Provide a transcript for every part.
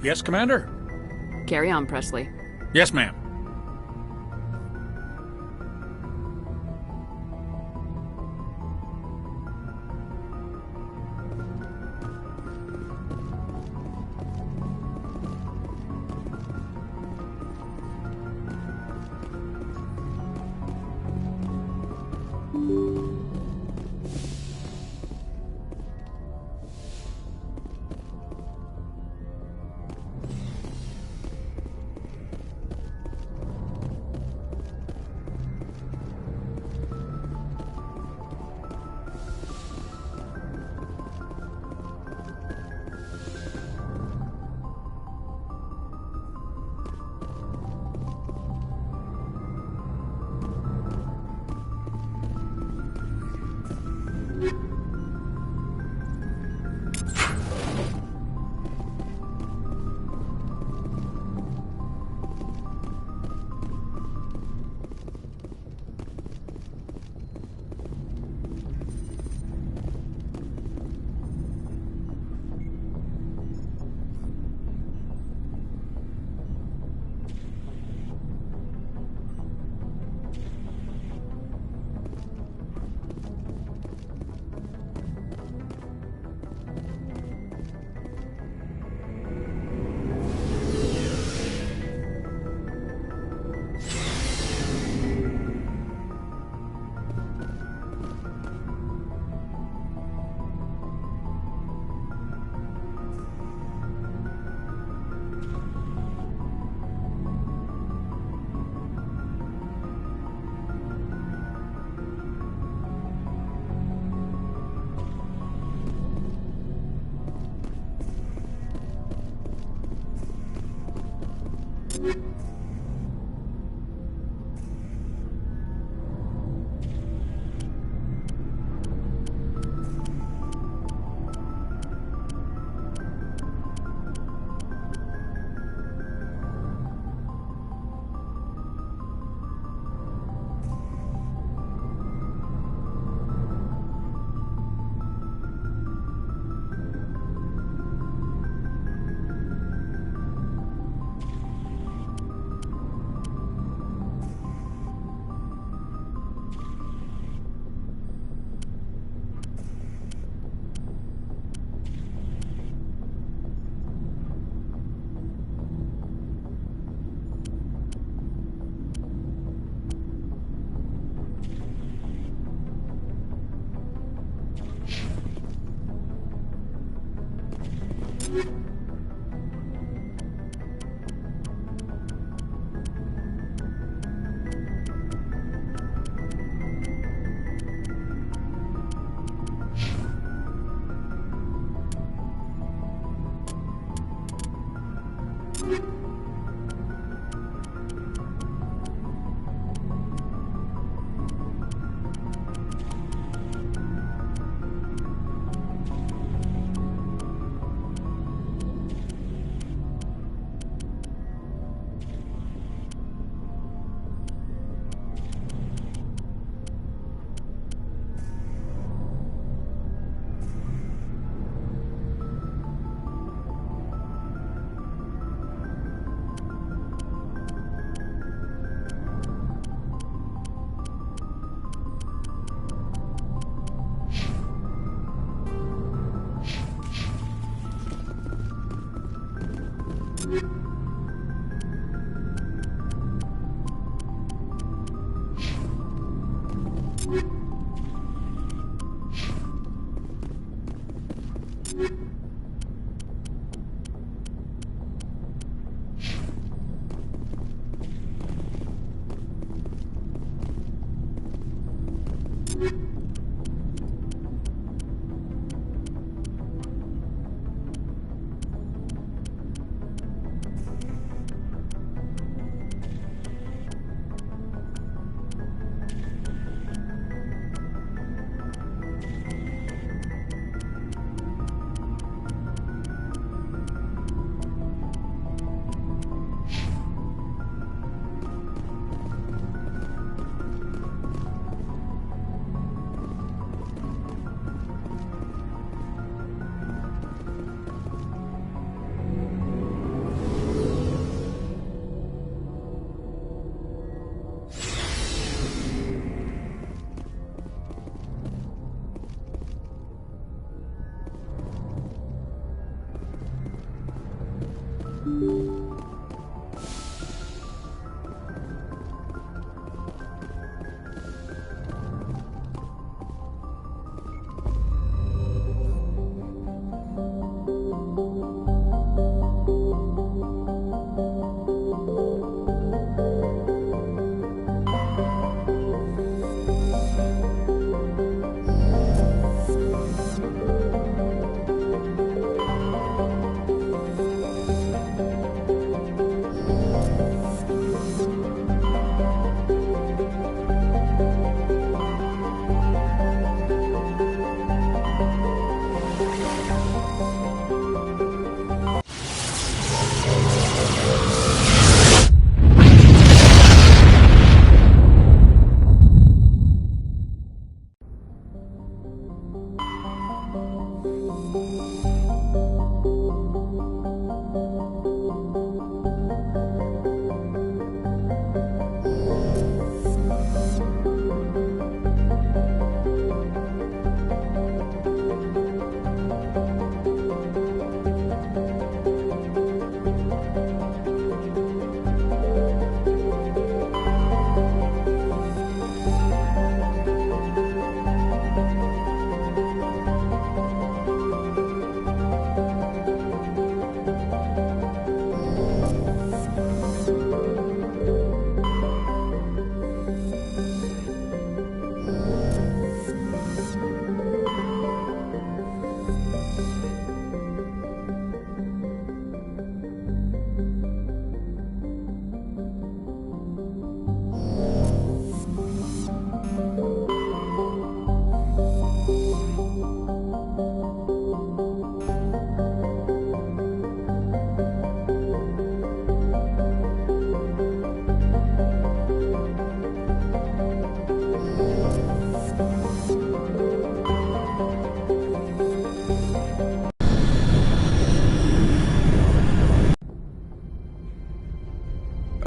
Yes, Commander? Carry on, Presley. Yes, ma'am.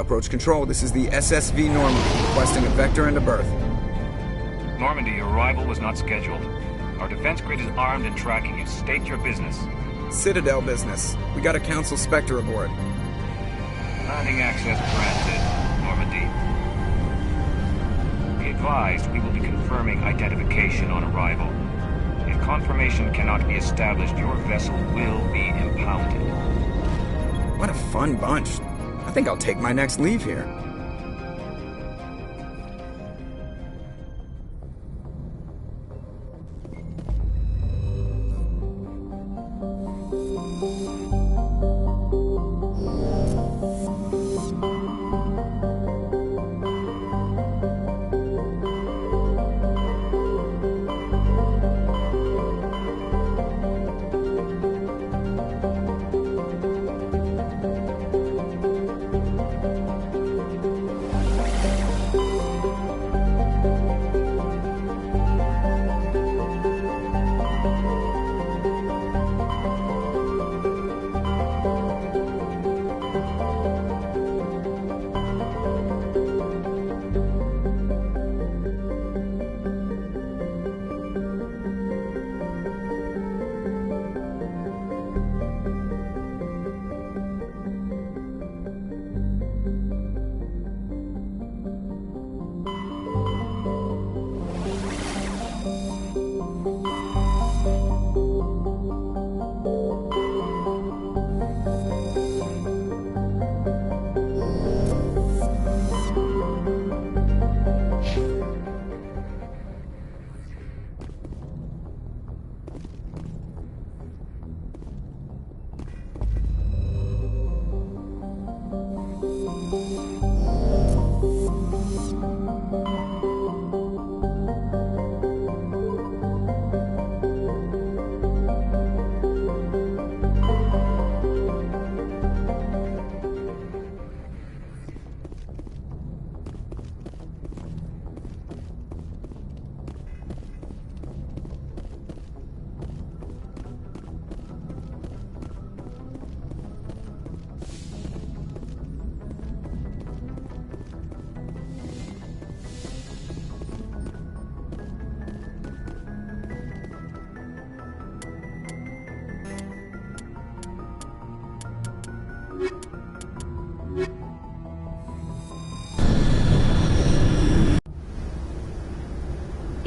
Approach control, this is the SSV Normandy, requesting a vector and a berth. Normandy, your arrival was not scheduled. Our defense grid is armed and tracking you. State your business. Citadel business. We got a Council Spectre aboard. Landing access granted, Normandy. Be advised, we will be confirming identification on arrival. If confirmation cannot be established, your vessel will be impounded. What a fun bunch. I think I'll take my next leave here.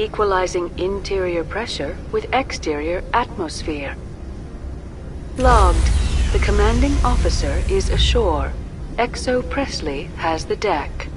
equalizing interior pressure with exterior atmosphere. Logged. The commanding officer is ashore. XO Presley has the deck.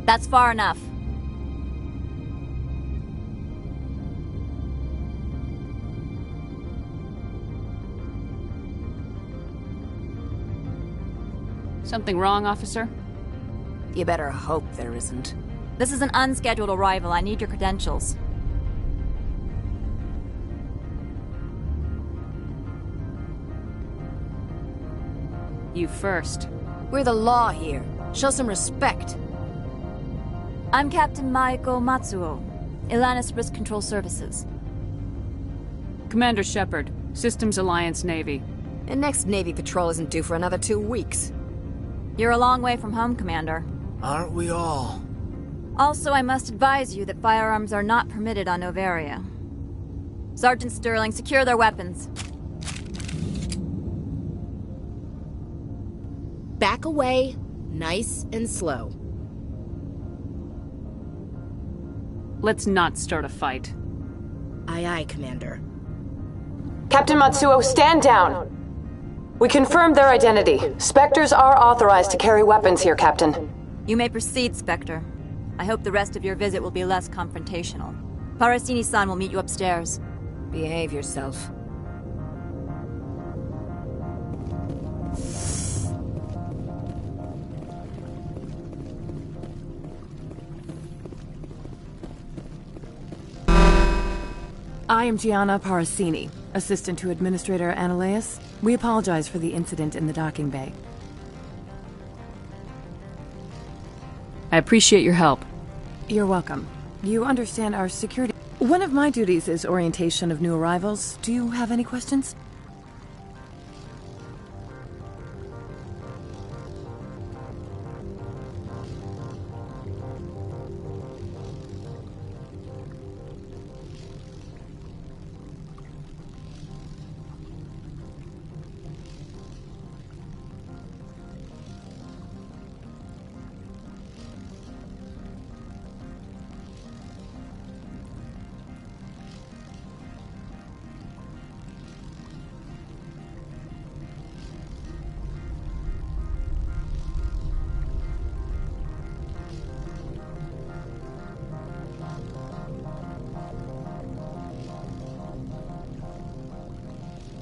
That's far enough. Something wrong, officer? You better hope there isn't. This is an unscheduled arrival. I need your credentials. You first. We're the law here. Show some respect. I'm Captain Maiko Matsuo, Ilanis Risk Control Services. Commander Shepard, Systems Alliance Navy. And next Navy patrol isn't due for another 2 weeks. You're a long way from home, Commander. Aren't we all? Also, I must advise you that firearms are not permitted on Novaria. Sergeant Sterling, secure their weapons. Back away, nice and slow. Let's not start a fight. Aye, aye, Commander. Captain Matsuo, stand down! We confirmed their identity. Spectres are authorized to carry weapons here, Captain. You may proceed, Spectre. I hope the rest of your visit will be less confrontational. Parasini-san will meet you upstairs. Behave yourself. I am Gianna Parasini, assistant to Administrator Ananias. We apologize for the incident in the docking bay. I appreciate your help. You're welcome. You understand our security. One of my duties is orientation of new arrivals. Do you have any questions?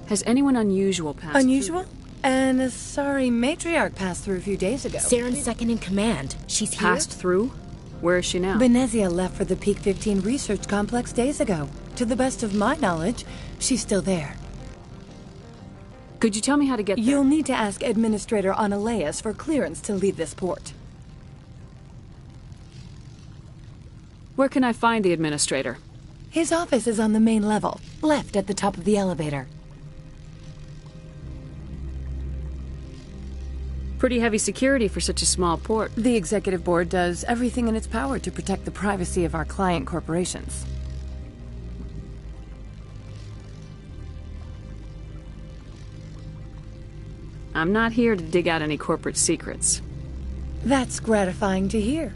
Has anyone unusual passed Unusual? through? And a sorry matriarch passed through a few days ago. Saren's second in command. She's here? Passed through? Where is she now? Venezia left for the Peak 15 research complex days ago. To the best of my knowledge, she's still there. Could you tell me how to get there? You'll need to ask Administrator Ananias for clearance to leave this port. Where can I find the Administrator? His office is on the main level, left at the top of the elevator. Pretty heavy security for such a small port. The Executive Board does everything in its power to protect the privacy of our client corporations. I'm not here to dig out any corporate secrets. That's gratifying to hear.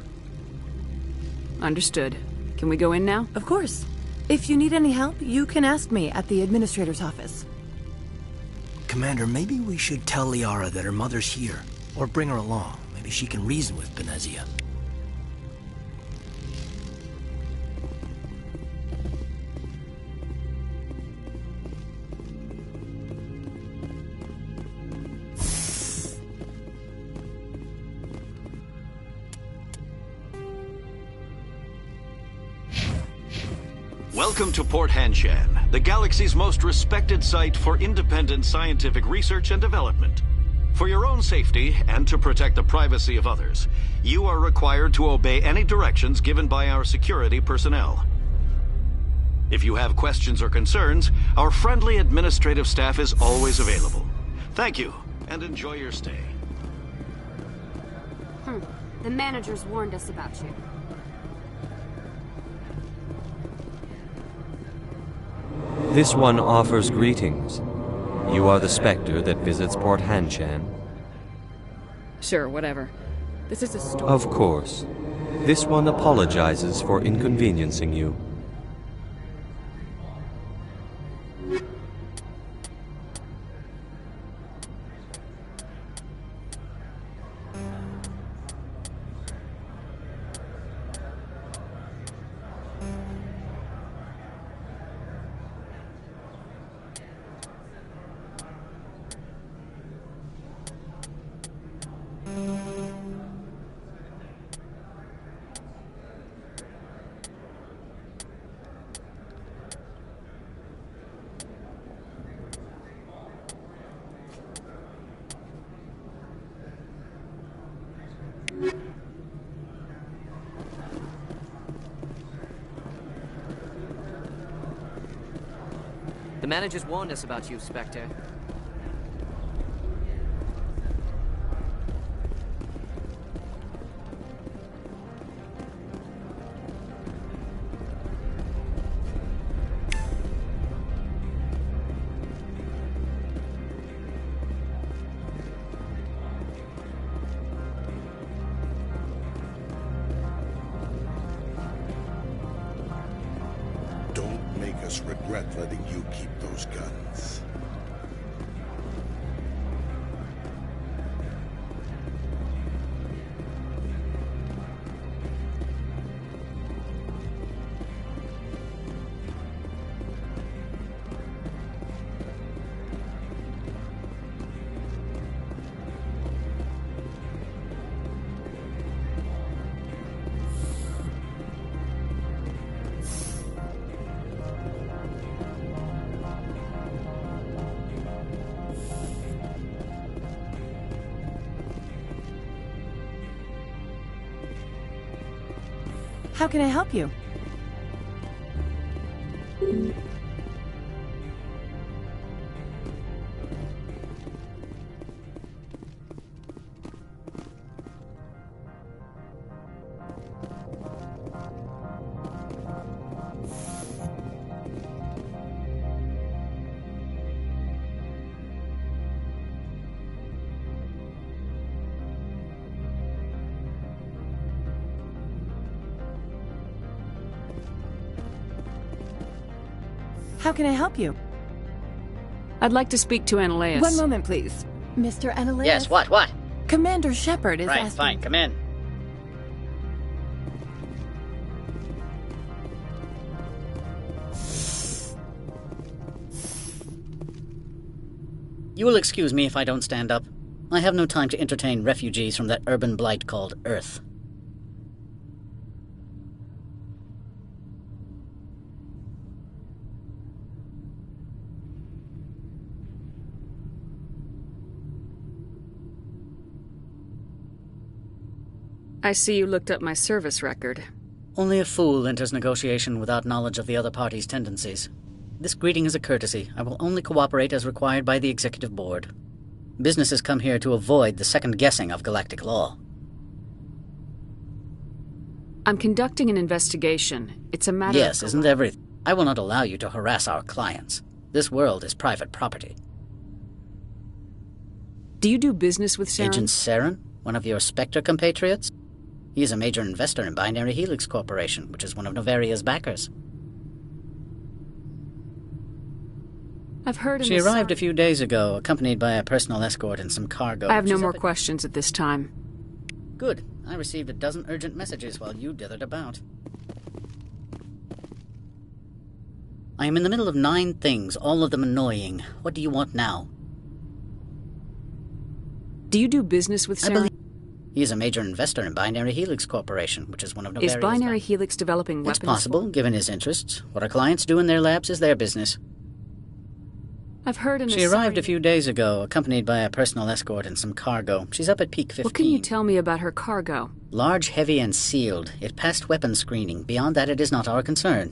Understood. Can we go in now? Of course. If you need any help, you can ask me at the Administrator's office. Commander, maybe we should tell Liara that her mother's here. Or bring her along. Maybe she can reason with Venezia. Welcome to Port Hanshan, the galaxy's most respected site for independent scientific research and development. For your own safety and to protect the privacy of others, you are required to obey any directions given by our security personnel. If you have questions or concerns, our friendly administrative staff is always available. Thank you, and enjoy your stay. The managers warned us about you. This one offers greetings. You are the Spectre that visits Port Hanshan? Sure, whatever. This is a story. Of course. This one apologizes for inconveniencing you. The managers warned us about you, Spectre. Don't make us regret letting you keep those guns. How can I help you? How can I help you? I'd like to speak to Annaleus. One moment, please. Mr. Annaleus? Yes, what? Commander Shepard is right, asking... fine, come in. You will excuse me if I don't stand up. I have no time to entertain refugees from that urban blight called Earth. I see you looked up my service record. Only a fool enters negotiation without knowledge of the other party's tendencies. This greeting is a courtesy. I will only cooperate as required by the Executive Board. Businesses come here to avoid the second guessing of galactic law. I'm conducting an investigation. It's a matter of... Yes, isn't everything? I will not allow you to harass our clients. This world is private property. Do you do business with Assp3n? Agent Assp3n? One of your Spectre compatriots? He is a major investor in Binary Helix Corporation, which is one of Novaria's backers. I've heard She arrived a few days ago, accompanied by a personal escort and some cargo. I have no more questions at this time. Good. I received a dozen urgent messages while you dithered about. I am in the middle of 9 things, all of them annoying. What do you want now? Do you do business with Assp3n? He is a major investor in Binary Helix Corporation, which is one of Novaria's... Is Binary Helix developing weapons? It's possible, given his interests. What our clients do in their labs is their business. I've heard She arrived a few days ago, accompanied by a personal escort and some cargo. She's up at Peak 15. What can you tell me about her cargo? Large, heavy, and sealed. It passed weapons screening. Beyond that, it is not our concern.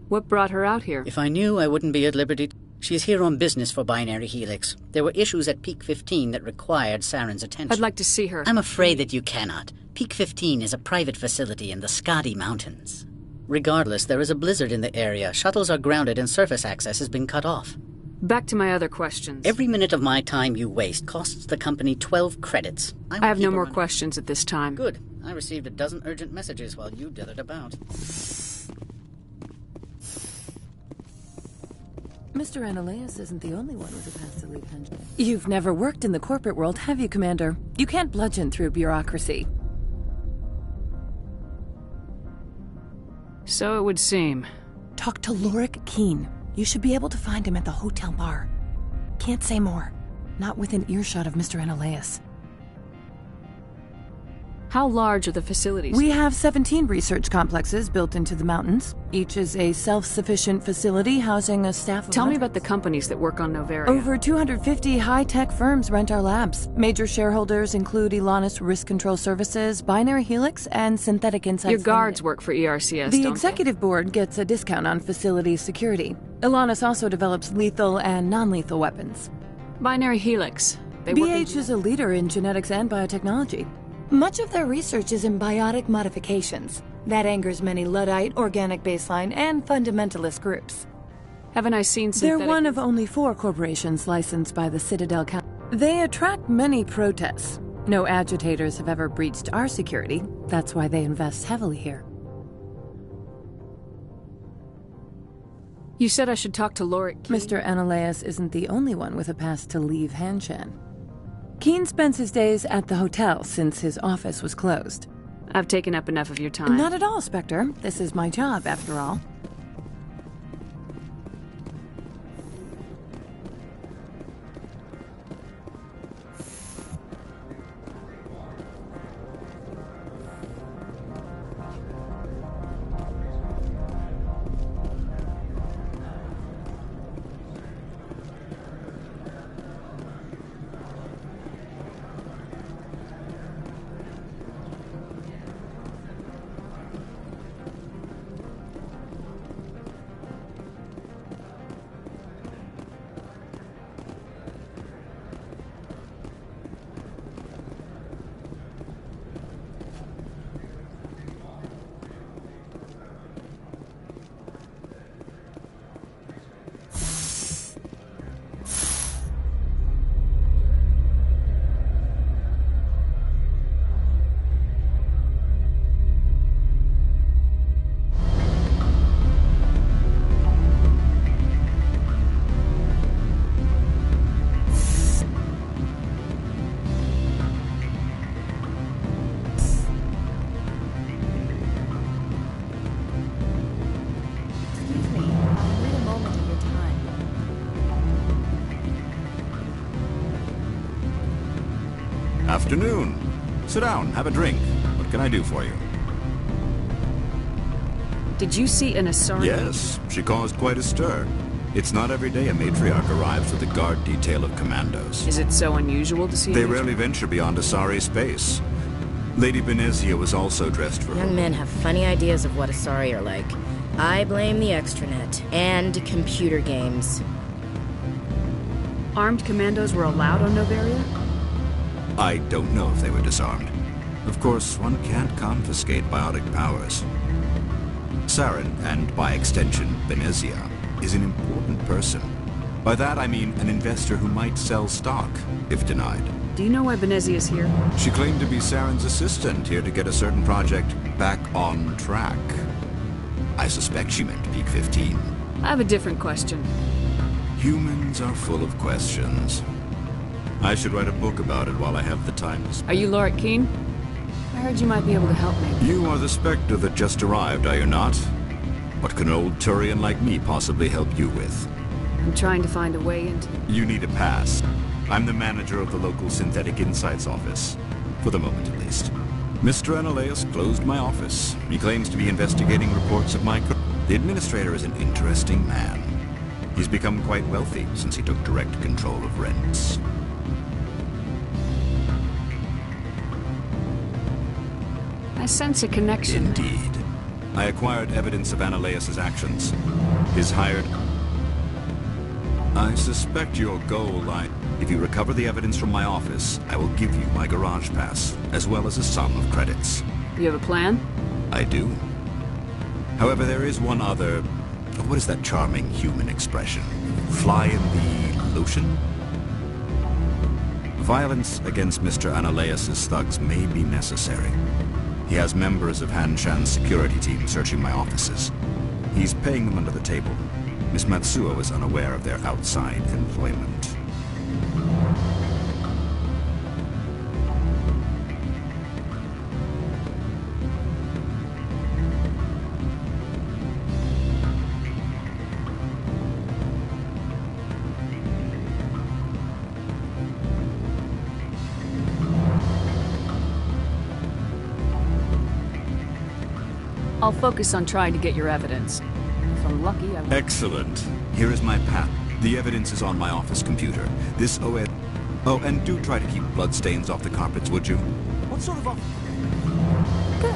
What brought her out here? If I knew, I wouldn't be at liberty. She is here on business for Binary Helix. There were issues at Peak 15 that required Saren's attention. I'd like to see her. I'm afraid that you cannot. Peak 15 is a private facility in the Scotty Mountains. Regardless, there is a blizzard in the area. Shuttles are grounded and surface access has been cut off. Back to my other questions. Every minute of my time you waste costs the company 12 credits. I have no more questions at this time. Good. I received a dozen urgent messages while you dithered about. Mr. Annaleus isn't the only one with a past to leave pension. You've never worked in the corporate world, have you, Commander? You can't bludgeon through bureaucracy. So it would seem. Talk to Lorik Keen. You should be able to find him at the hotel bar. Can't say more. Not within earshot of Mr. Annaleus. How large are the facilities? We have 17 research complexes built into the mountains. Each is a self-sufficient facility housing a staff of Tell me hundreds. about the companies that work on Novaria. Over 250 high-tech firms rent our labs. Major shareholders include Elanus Risk Control Services, Binary Helix, and Synthetic Insights. Your guards work for ERCS, The don't executive board gets a discount on facility security. Elanus also develops lethal and non-lethal weapons. Binary Helix. BH is a leader in genetics and biotechnology. Much of their research is in biotic modifications. That angers many Luddite, organic baseline, and fundamentalist groups. Haven't I seen synthetic... They're one of only 4 corporations licensed by the Citadel Council. They attract many protests. No agitators have ever breached our security. That's why they invest heavily here. You said I should talk to Lorik Keen? Mr. Annaleus isn't the only one with a pass to leave Hanshan. Keen spends his days at the hotel since his office was closed. I've taken up enough of your time. Not at all, Spectre. This is my job, after all. Afternoon. Sit down, have a drink. What can I do for you? Did you see an Asari? Yes, she caused quite a stir. It's not every day a matriarch arrives with a guard detail of commandos. Is it so unusual to see They rarely venture beyond Asari space. Lady Benezia was also dressed for Young men have funny ideas of what Asari are like. I blame the extranet and computer games. Armed commandos were allowed on Noveria? I don't know if they were disarmed. Of course, one can't confiscate biotic powers. Assp3n, and by extension, Benezia, is an important person. By that I mean an investor who might sell stock, if denied. Do you know why Benezia is here? She claimed to be Assp3n's assistant, here to get a certain project back on track. I suspect she meant Peak 15. I have a different question. Humans are full of questions. I should write a book about it while I have the time. Are you Lorik Keen? I heard you might be able to help me. You are the Spectre that just arrived, are you not? What can an old Turian like me possibly help you with? I'm trying to find a way into... You need a pass. I'm the manager of the local Synthetic Insights office. For the moment, at least. Mr. Analeus closed my office. He claims to be investigating reports of my... The administrator is an interesting man. He's become quite wealthy since he took direct control of rents. I sense a connection. Indeed. I acquired evidence of Analeus's actions. His hired... I suspect your goal lies... If you recover the evidence from my office, I will give you my garage pass, as well as a sum of credits. You have a plan? I do. However, there is one other... What is that charming human expression? Fly in the lotion? Violence against Mr. Analeus's thugs may be necessary. He has members of Hanshan's security team searching my offices. He's paying them under the table. Miss Matsuo is unaware of their outside employment. I'll focus on trying to get your evidence. If I'm lucky, I will... Excellent. Here is my path. The evidence is on my office computer. This OS... Oh, and do try to keep bloodstains off the carpets, would you? What sort of... Good.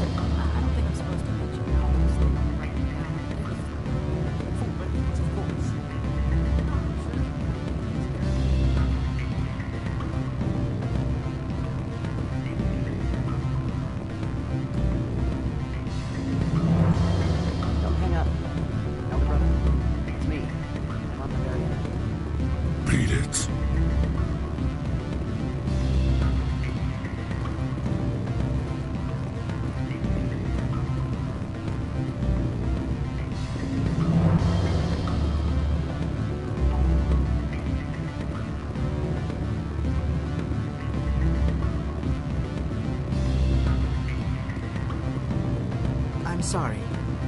I'm sorry.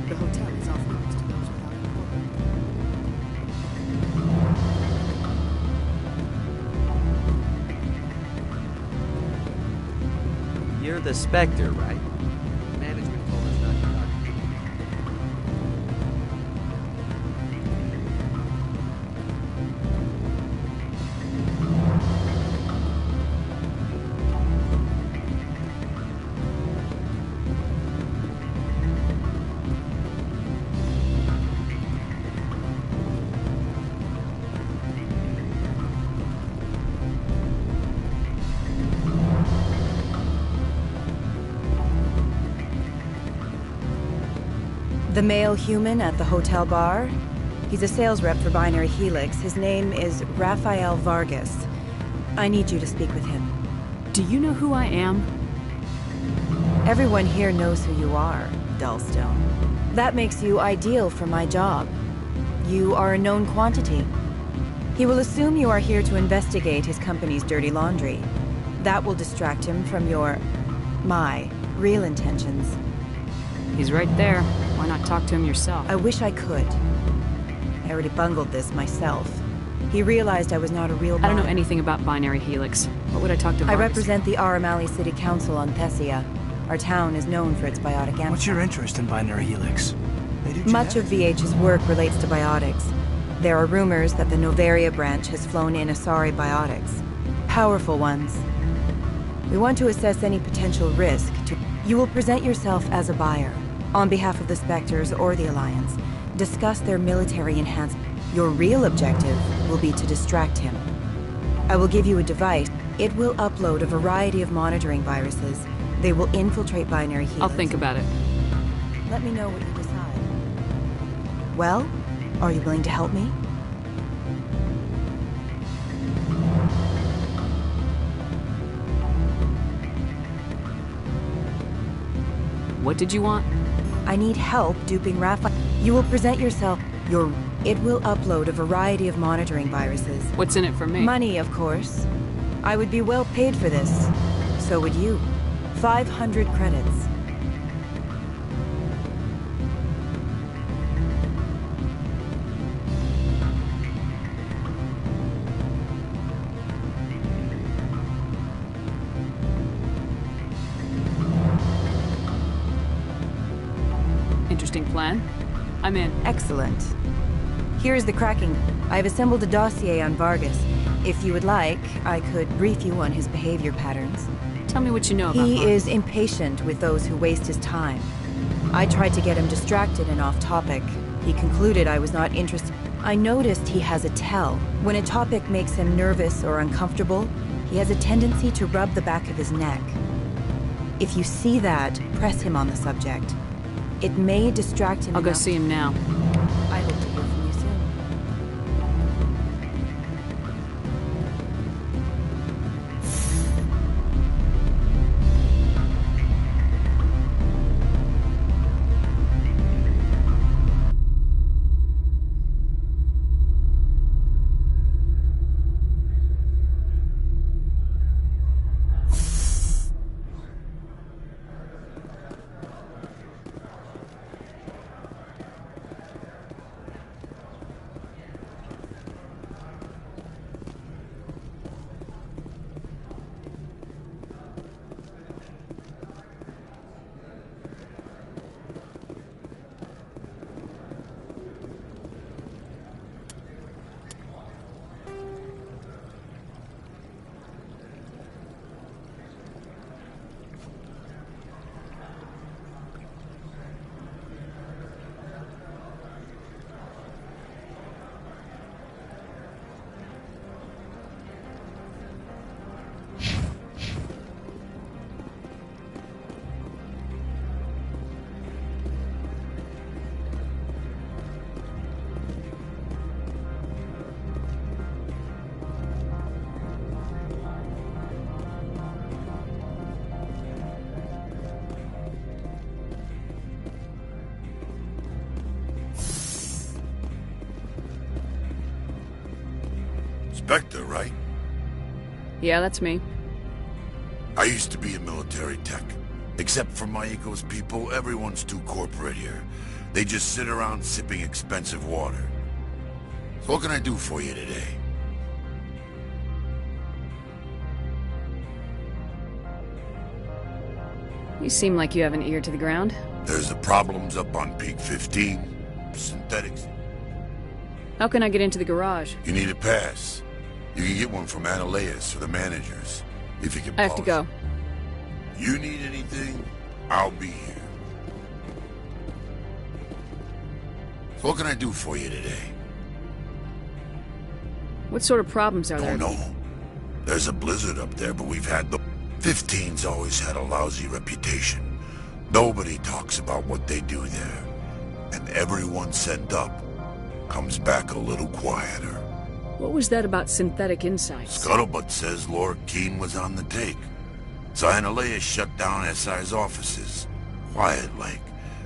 The hotel is off limits to those without a You're the Spectre, right? Management told us not to talk. The male human at the hotel bar? He's a sales rep for Binary Helix. His name is Rafael Vargas. I need you to speak with him. Do you know who I am? Everyone here knows who you are, Dullstone. That makes you ideal for my job. You are a known quantity. He will assume you are here to investigate his company's dirty laundry. That will distract him from my real intentions. He's right there. Why not talk to him yourself? I wish I could. I already bungled this myself. He realized I was not a real I don't know buyer. anything about binary helix. What would I talk to I Vargas? represent the Aramali City Council on Thessia. Our town is known for its biotic amplifier. What's your interest in binary helix? They do Much of VH's work relates to biotics. There are rumors that the Novaria branch has flown in Asari biotics. Powerful ones. We want to assess any potential risk to... You will present yourself as a buyer, on behalf of the Spectres or the Alliance. Discuss their military enhancement. Your real objective will be to distract him. I will give you a device. It will upload a variety of monitoring viruses. They will infiltrate binary helix. I'll think about it. Let me know what you decide. Well, are you willing to help me? What did you want? I need help duping Raphael. You will present yourself. It will upload a variety of monitoring viruses. What's in it for me? Money, of course. I would be well paid for this. So would you. 500 credits. Interesting plan. I'm in. Excellent. Here is the cracking. I have assembled a dossier on Vargas. If you would like, I could brief you on his behavior patterns. Tell me what you know about He Vargas. is impatient with those who waste his time. I tried to get him distracted and off topic. He concluded I was not interested. I noticed he has a tell. When a topic makes him nervous or uncomfortable, he has a tendency to rub the back of his neck. If you see that, press him on the subject. It may distract him I'll go enough. see him now. I hope to hear from you soon. Spectre, right? Yeah, that's me. I used to be in military tech. Except for Maiko's people, everyone's too corporate here. They just sit around sipping expensive water. So what can I do for you today? You seem like you have an ear to the ground. There's the problems up on Peak 15. Synthetics. How can I get into the garage? You need a pass. You can get one from Analeas or the managers. If you can I have to go. You need anything, I'll be here. So what can I do for you today? What sort of problems are there? Don't know. There's a blizzard up there, but we've had the... 15's always had a lousy reputation. Nobody talks about what they do there. And everyone sent up comes back a little quieter. What was that about synthetic insights? Scuttlebutt says Lord Keene was on the take. So Analeas shut down SI's offices. Quiet-like,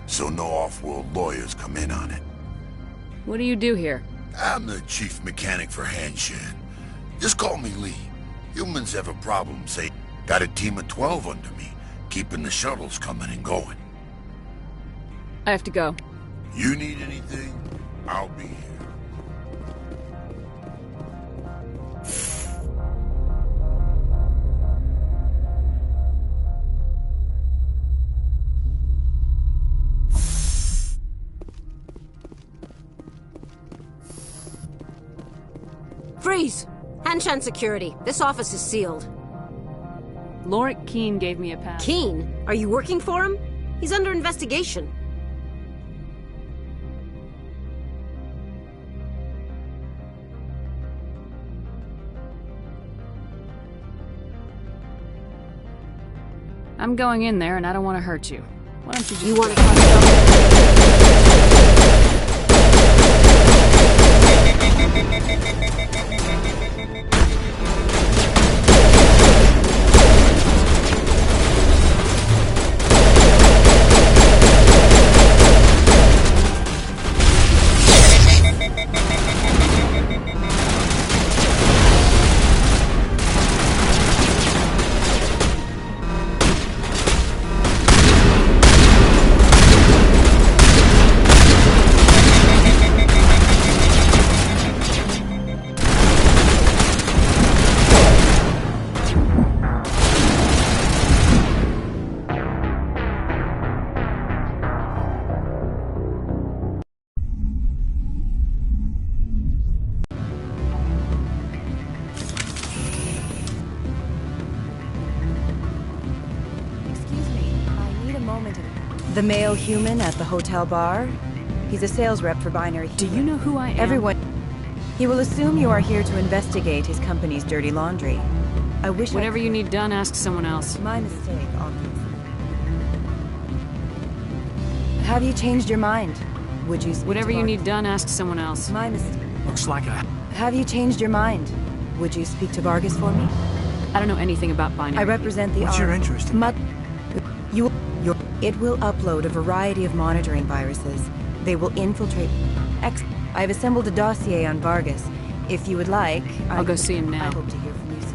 so no off-world lawyers come in on it. What do you do here? I'm the chief mechanic for Hanshan. Just call me Lee. Humans have a problem, say, got a team of 12 under me, keeping the shuttles coming and going. I have to go. You need anything, I'll be here. Freeze! Hanshan security. This office is sealed. Lorik Keene gave me a pass. Keene? Are you working for him? He's under investigation. I'm going in there and I don't want to hurt you. Why don't you just... You want to talk about... The male human at the hotel bar? He's a sales rep for Binary Human. Do you know who I am? Everyone... He will assume you are here to investigate his company's dirty laundry. I wish Whatever you need done, ask someone else. My mistake, obviously. Have you changed your mind? Would you speak Whatever to you need done, ask someone else. My mistake. Looks like a... Have you changed your mind? Would you speak to Vargas for me? I don't know anything about Binary. I represent the... What's your interest in... It will upload a variety of monitoring viruses. They will infiltrate... I've assembled a dossier on Vargas. If you would like... I'll go see him now. I hope to hear from you soon.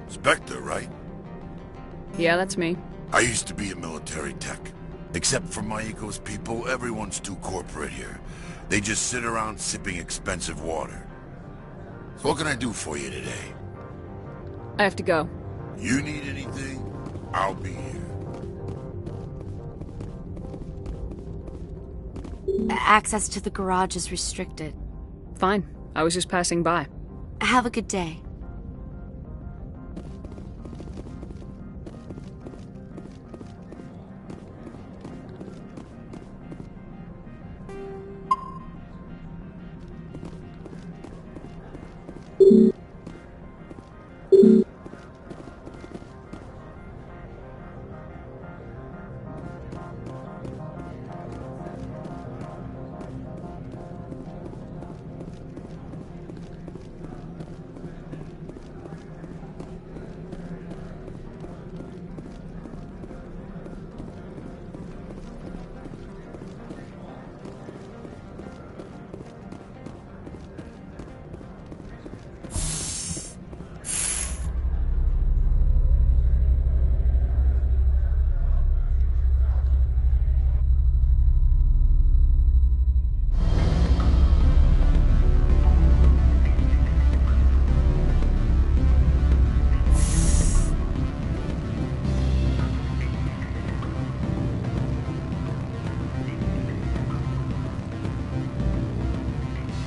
Spectre, right? Yeah, that's me. I used to be a military tech. Except for my eco's people, everyone's too corporate here. They just sit around sipping expensive water. So what can I do for you today? I have to go. You need anything? I'll be here. Access to the garage is restricted. Fine. I was just passing by. Have a good day.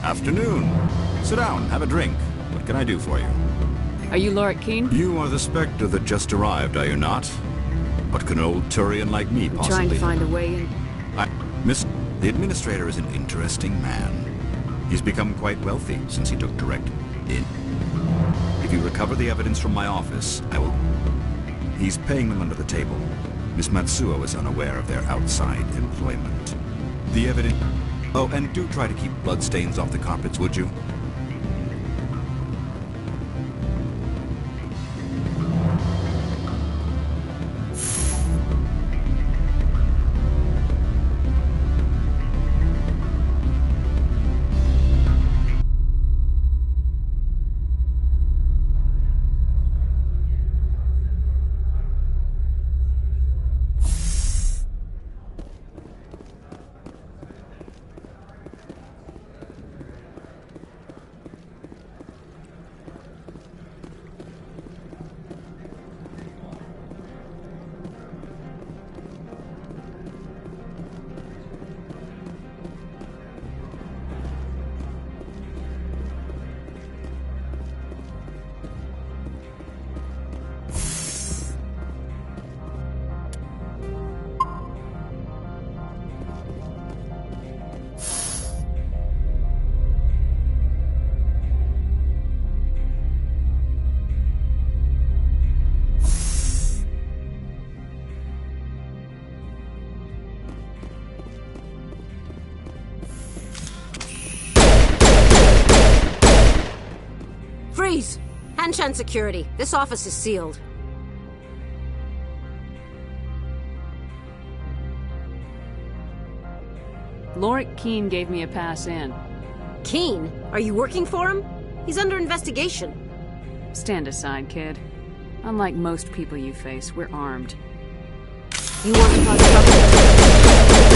Afternoon. Sit down, have a drink. What can I do for you? Are you Lorik Keene? You are the Spectre that just arrived, are you not? What can an old Turian like me possibly... Trying to find a way in. The Administrator is an interesting man. He's become quite wealthy since he took direct in. If you recover the evidence from my office, I will... He's paying them under the table. Miss Matsuo is unaware of their outside employment. The evidence... Oh, and do try to keep bloodstains off the carpets, would you? Freeze! Hanshan security. This office is sealed. Lorik Keene gave me a pass in. Keene? Are you working for him? He's under investigation. Stand aside, kid. Unlike most people you face, we're armed. You want to cause trouble?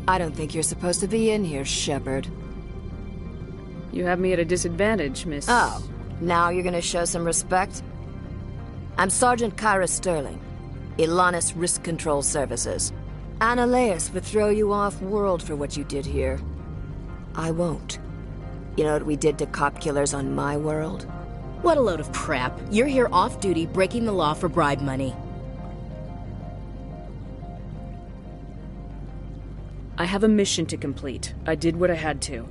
I don't think you're supposed to be in here, Shepard. You have me at a disadvantage, Miss... Oh, now you're gonna show some respect? I'm Sergeant Kyra Sterling, Ilanis Risk Control Services. Annaleus would throw you off-world for what you did here. I won't. You know what we did to cop killers on my world? What a load of crap. You're here off-duty, breaking the law for bribe money. I have a mission to complete. I did what I had to.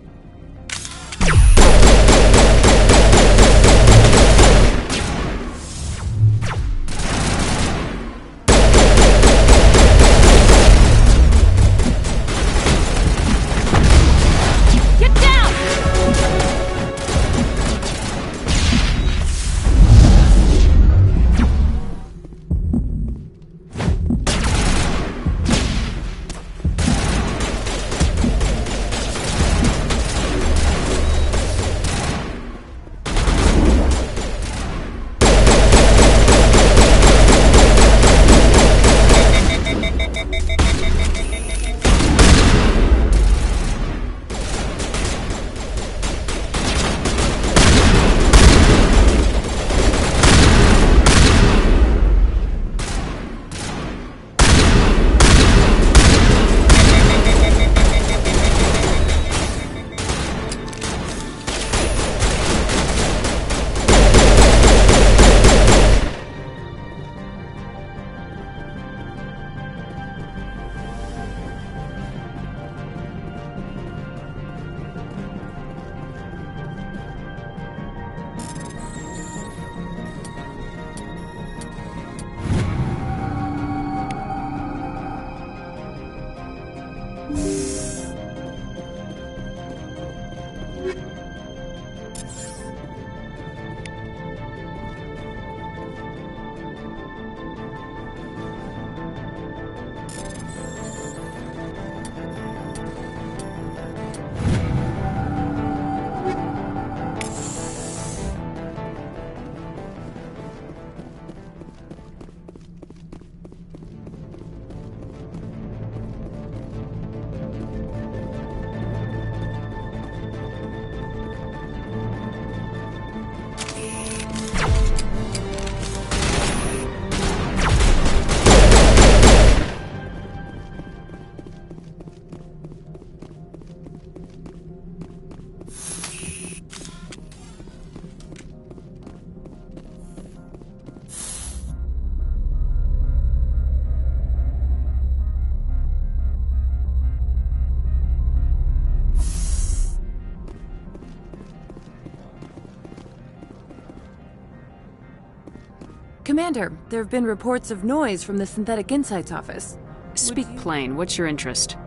Commander, there have been reports of noise from the Synthetic Insights office. Speak plain. What's your interest?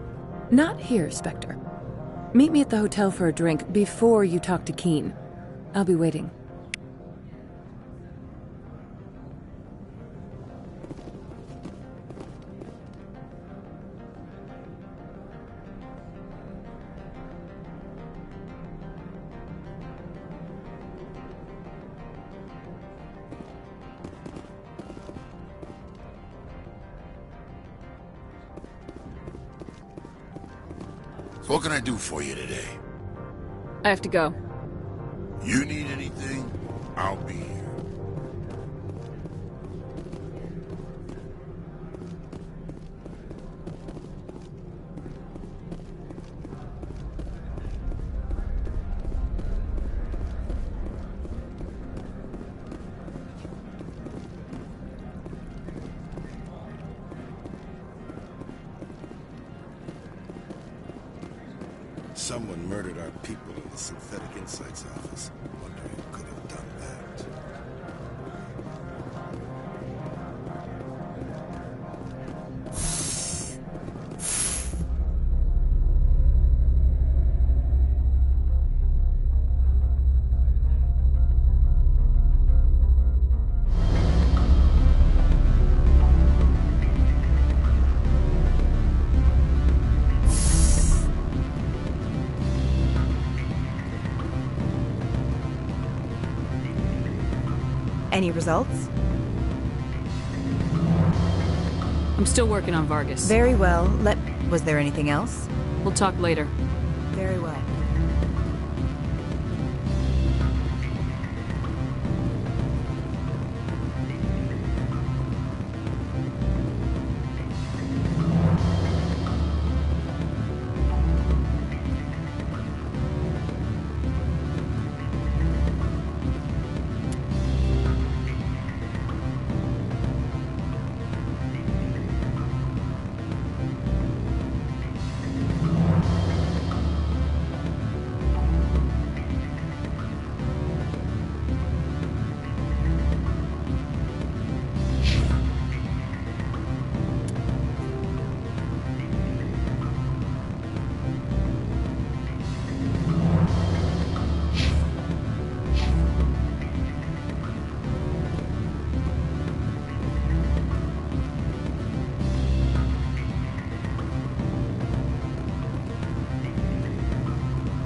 Not here, Spectre. Meet me at the hotel for a drink before you talk to Keen. I'll be waiting. So what can I do for you today? I have to go. You need anything? I'll be here. Someone murdered our people in the Synthetic Insights office. Wonder who could have done that. Any results? I'm still working on Vargas. Very well. Was there anything else? We'll talk later. Very well.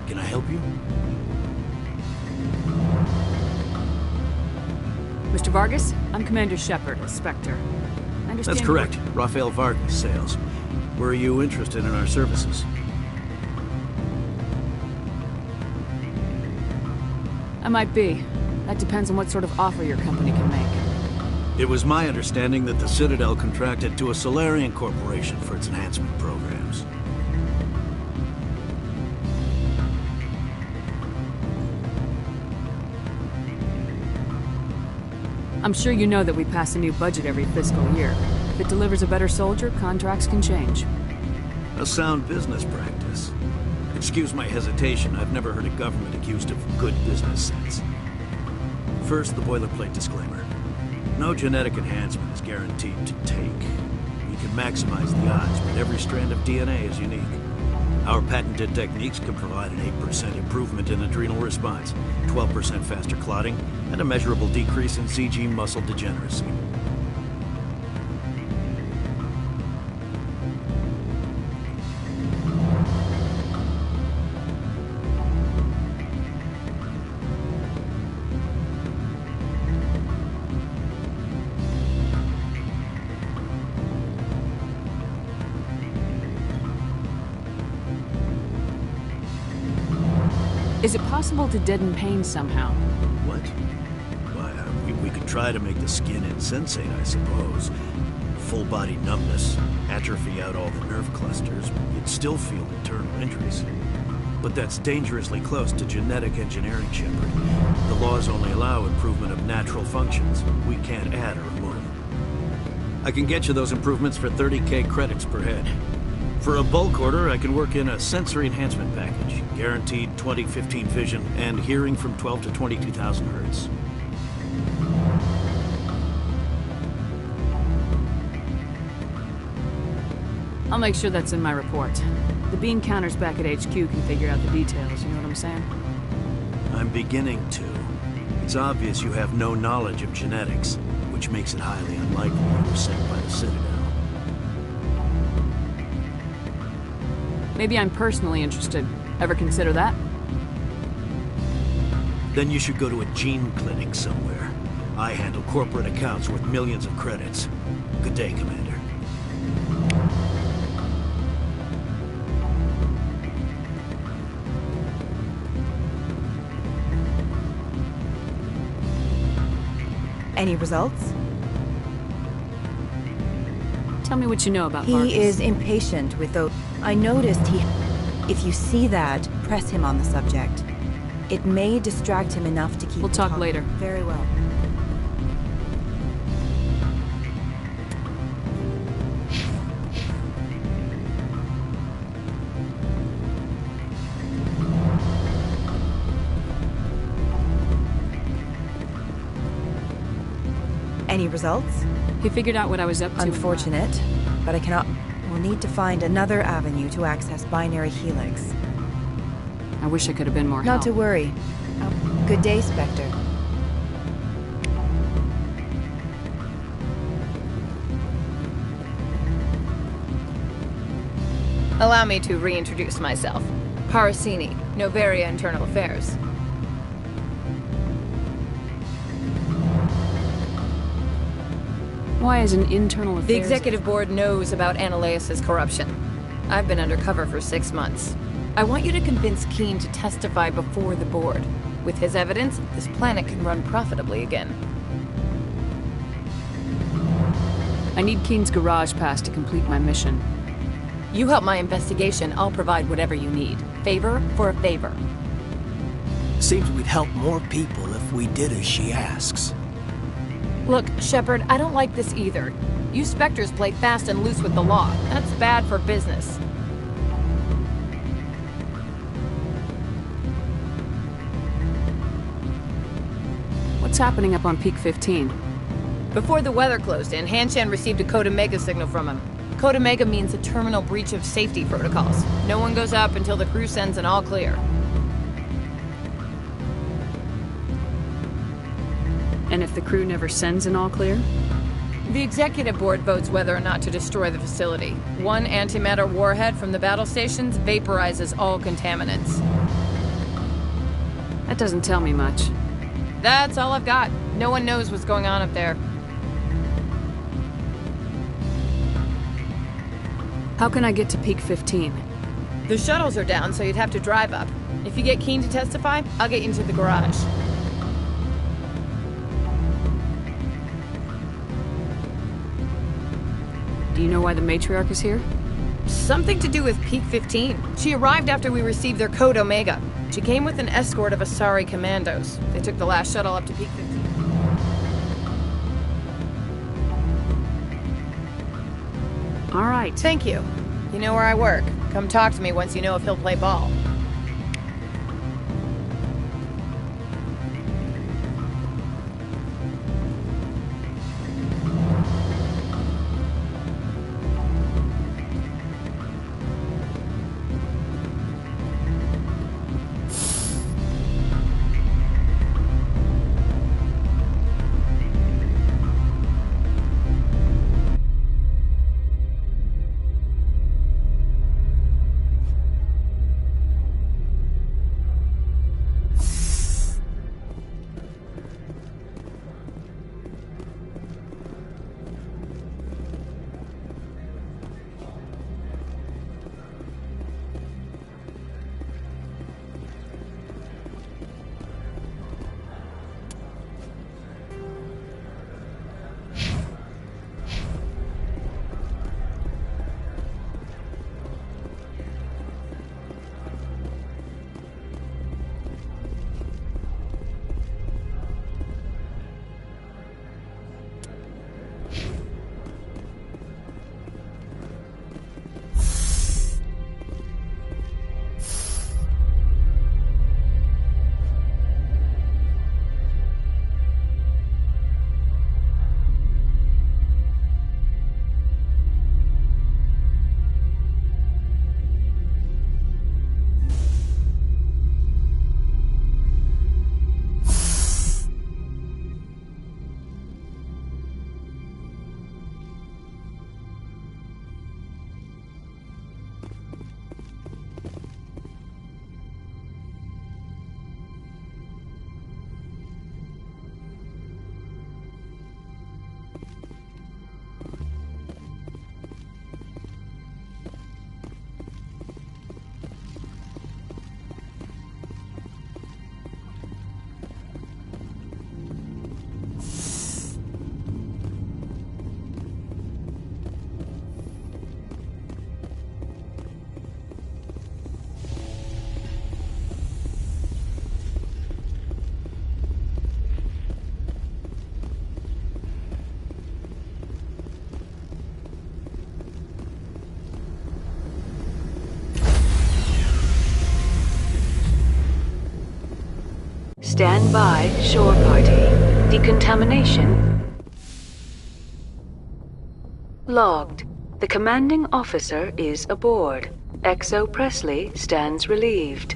Can I help you? Mr. Vargas, I'm Commander Shepard, a Spectre. I understand. That's correct. Rafael Vargas, sales. Were you interested in our services? I might be. That depends on what sort of offer your company can make. It was my understanding that the Citadel contracted to a Solarian corporation for its enhancement programs. I'm sure you know that we pass a new budget every fiscal year. If it delivers a better soldier, contracts can change. A sound business practice. Excuse my hesitation, I've never heard a government accused of good business sense. First, the boilerplate disclaimer. No genetic enhancement is guaranteed to take. We can maximize the odds, but every strand of DNA is unique. Our patented techniques can provide an 8% improvement in adrenal response, 12% faster clotting, and a measurable decrease in CG muscle degeneracy. Is it possible to deaden pain somehow? What? Why, we could try to make the skin insensate, I suppose. Full body numbness, atrophy out all the nerve clusters, you'd still feel internal injuries. But that's dangerously close to genetic engineering, Shepard. The laws only allow improvement of natural functions. We can't add or remove. I can get you those improvements for 30K credits per head. For a bulk order, I can work in a sensory enhancement package. Guaranteed 20/15 vision and hearing from 12 to 22,000 hertz. I'll make sure that's in my report. The bean counters back at HQ can figure out the details, you know what I'm saying? I'm beginning to. It's obvious you have no knowledge of genetics, which makes it highly unlikely you were sent by the Citadel. Maybe I'm personally interested. Ever consider that? Then you should go to a gene clinic somewhere. I handle corporate accounts worth millions of credits. Good day, Commander. Any results? Tell me what you know about Vargas. He is impatient with those. I noticed he... If you see that, press him on the subject. It may distract him enough to keep... We'll talk later. Very well. Any results? He figured out what I was up to. Unfortunate, but I cannot... We'll need to find another avenue to access binary helix. I wish I could have been more help. Not to worry. Good day, Spectre. Allow me to reintroduce myself. Parasini, Novaria Internal Affairs. Why is an internal affairs... The executive board knows about Ananias' corruption. I've been undercover for 6 months. I want you to convince Keene to testify before the board. With his evidence, this planet can run profitably again. I need Keene's garage pass to complete my mission. You help my investigation, I'll provide whatever you need. Favor for a favor. Seems we'd help more people if we did as she asks. Look, Shepard, I don't like this either. You Spectres play fast and loose with the law. That's bad for business. What's happening up on Peak 15? Before the weather closed in, Hanshan received a Code Omega signal from him. Code Omega means a terminal breach of safety protocols. No one goes up until the crew sends an all clear. And if the crew never sends an all clear? The executive board votes whether or not to destroy the facility. One antimatter warhead from the battle stations vaporizes all contaminants. That doesn't tell me much. That's all I've got. No one knows what's going on up there. How can I get to Peak 15? The shuttles are down, so you'd have to drive up. If you get Keene to testify, I'll get you into the garage. Do you know why the matriarch is here? Something to do with Peak 15. She arrived after we received their Code Omega. She came with an escort of Asari commandos. They took the last shuttle up to Peak 15. All right. Thank you. You know where I work. Come talk to me once you know if he'll play ball. Stand by, shore party. Decontamination logged. The commanding officer is aboard. XO Presley stands relieved.